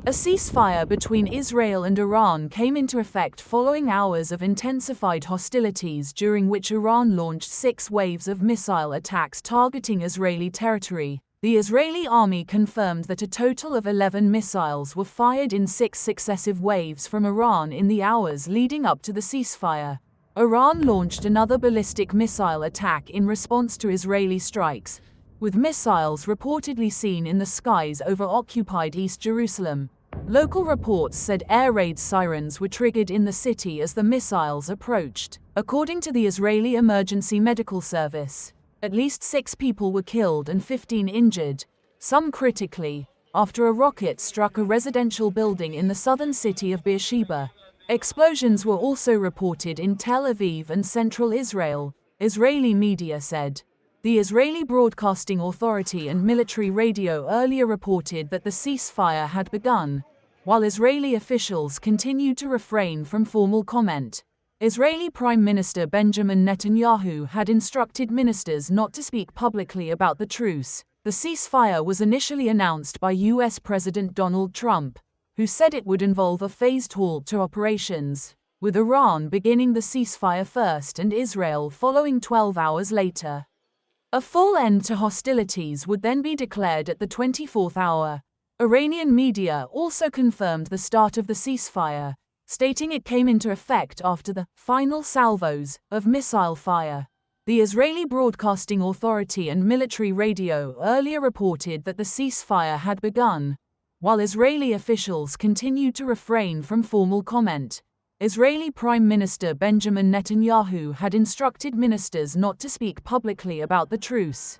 A ceasefire between Israel and Iran came into effect following hours of intensified hostilities during which Iran launched 6 waves of missile attacks targeting Israeli territory. The Israeli army confirmed that a total of 11 missiles were fired in 6 successive waves from Iran in the hours leading up to the ceasefire. Iran launched another ballistic missile attack in response to Israeli strikes, with missiles reportedly seen in the skies over occupied East Jerusalem. Local reports said air raid sirens were triggered in the city as the missiles approached. According to the Israeli Emergency Medical Service, at least 6 people were killed and 15 injured, some critically, after a rocket struck a residential building in the southern city of Beersheba. Explosions were also reported in Tel Aviv and central Israel, Israeli media said. The Israeli Broadcasting Authority and military radio earlier reported that the ceasefire had begun, while Israeli officials continued to refrain from formal comment. Israeli Prime Minister Benjamin Netanyahu had instructed ministers not to speak publicly about the truce. The ceasefire was initially announced by US President Donald Trump, who said it would involve a phased halt to operations, with Iran beginning the ceasefire first and Israel following 12 hours later. A full end to hostilities would then be declared at the 24th hour. Iranian media also confirmed the start of the ceasefire, stating it came into effect after the final salvos of missile fire. The Israeli Broadcasting Authority and military radio earlier reported that the ceasefire had begun, while Israeli officials continued to refrain from formal comment. Israeli Prime Minister Benjamin Netanyahu had instructed ministers not to speak publicly about the truce.